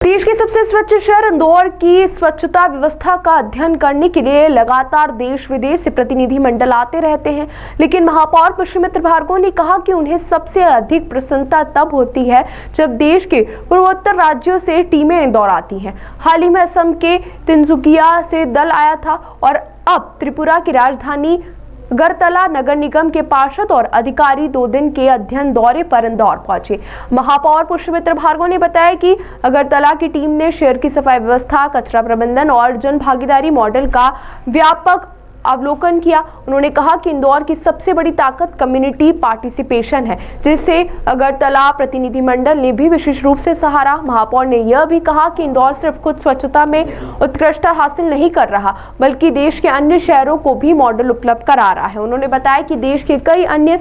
देश के सबसे स्वच्छ शहर इंदौर की स्वच्छता व्यवस्था का अध्ययन करने के लिए लगातार देश विदेश से प्रतिनिधि मंडल आते रहते हैं, लेकिन महापौर पुष्यमित्र भार्गव ने कहा कि उन्हें सबसे अधिक प्रसन्नता तब होती है जब देश के पूर्वोत्तर राज्यों से टीमें इंदौर आती हैं। हाल ही में असम के तिनसुकिया से दल आया था और अब त्रिपुरा की राजधानी अगरतला नगर निगम के पार्षद और अधिकारी 2 दिन के अध्ययन दौरे पर इंदौर पहुंचे। महापौर पुष्यमित्र भार्गव ने बताया कि अगरतला की टीम ने शहर की सफाई व्यवस्था, कचरा प्रबंधन और जन भागीदारी मॉडल का व्यापक अवलोकन किया। उन्होंने कहा कि इंदौर की सबसे बड़ी ताकत कम्युनिटी पार्टिसिपेशन है, जिसे अगरतला प्रतिनिधिमंडल ने भी विशेष रूप से सहारा। महापौर ने यह भी कहा कि इंदौर सिर्फ खुद स्वच्छता में उत्कृष्टता हासिल नहीं कर रहा, बल्कि देश के अन्य शहरों को भी मॉडल उपलब्ध करा रहा है। उन्होंने बताया कि देश के कई अन्य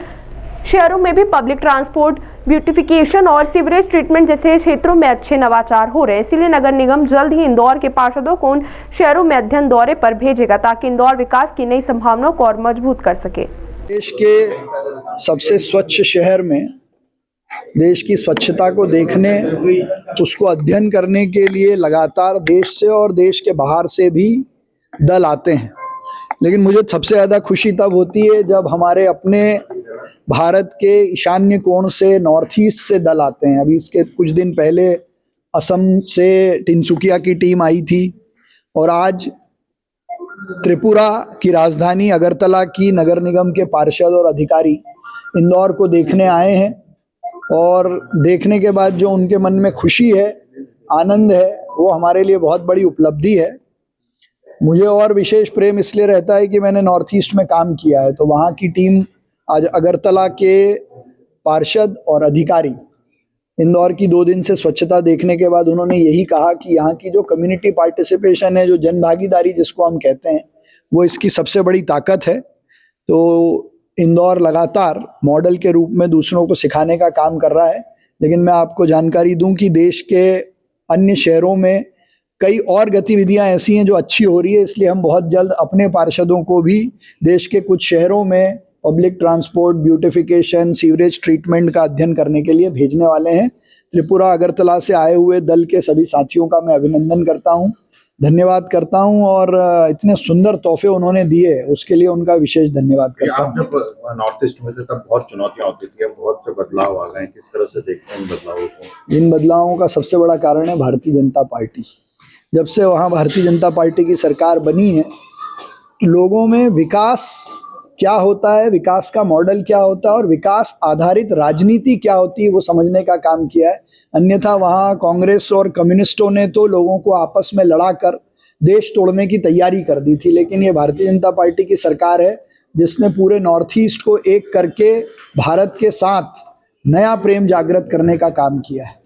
शहरों में भी पब्लिक ट्रांसपोर्ट, ब्यूटिफिकेशन और सीवरेज ट्रीटमेंट जैसे क्षेत्रों में अच्छे नवाचार हो रहे हैं। इसलिए नगर निगम जल्द ही इंदौर के पार्षदों को उन शहरों में अध्ययन दौरे पर भेजेगा ताकि इंदौर विकास की नई संभावनाओं को और मजबूत कर सके। देश के सबसे स्वच्छ शहर में देश की स्वच्छता को देखने, उसको अध्ययन करने के लिए लगातार देश से और देश के बाहर से भी दल आते हैं। लेकिन मुझे सबसे ज़्यादा खुशी तब होती है जब हमारे अपने भारत के ईशान्य कोण से, नॉर्थ ईस्ट से दल आते हैं। अभी इसके कुछ दिन पहले असम से तिनसुकिया की टीम आई थी और आज त्रिपुरा की राजधानी अगरतला की नगर निगम के पार्षद और अधिकारी इंदौर को देखने आए हैं। और देखने के बाद जो उनके मन में खुशी है, आनंद है, वो हमारे लिए बहुत बड़ी उपलब्धि है। मुझे और विशेष प्रेम इसलिए रहता है कि मैंने नॉर्थ ईस्ट में काम किया है, तो वहाँ की टीम आज अगरतला के पार्षद और अधिकारी इंदौर की 2 दिन से स्वच्छता देखने के बाद उन्होंने यही कहा कि यहाँ की जो कम्युनिटी पार्टिसिपेशन है, जो जन भागीदारी जिसको हम कहते हैं, वो इसकी सबसे बड़ी ताकत है। तो इंदौर लगातार मॉडल के रूप में दूसरों को सिखाने का काम कर रहा है। लेकिन मैं आपको जानकारी दूं कि देश के अन्य शहरों में कई और गतिविधियां ऐसी हैं जो अच्छी हो रही है। इसलिए हम बहुत जल्द अपने पार्षदों को भी देश के कुछ शहरों में public transport, beautification, sewerage treatment का अध्ययन करने के लिए भेजने वाले हैं। त्रिपुरा अगरतला से आए हुए दल के सभी साथियों का मैं अभिनंदन करता हूं, धन्यवाद करता हूं और इतने सुंदर तोहफे उन्होंने दिए, उसके लिए उनका विशेष धन्यवाद करता हूं। आप जब नॉर्थ ईस्ट में थे तब बहुत चुनौतियां होती थी, अब बहुत से बदलाव आ गए हैं, किस तरह से देखते हैं इन बदलावों को? इन बदलावों का सबसे बड़ा कारण है भारतीय जनता पार्टी। जब से वहाँ भारतीय जनता पार्टी की सरकार बनी है, लोगों में विकास क्या होता है, विकास का मॉडल क्या होता है और विकास आधारित राजनीति क्या होती है, वो समझने का काम किया है। अन्यथा वहाँ कांग्रेस और कम्युनिस्टों ने तो लोगों को आपस में लड़ाकर देश तोड़ने की तैयारी कर दी थी। लेकिन ये भारतीय जनता पार्टी की सरकार है जिसने पूरे नॉर्थ ईस्ट को एक करके भारत के साथ नया प्रेम जागृत करने का काम किया है।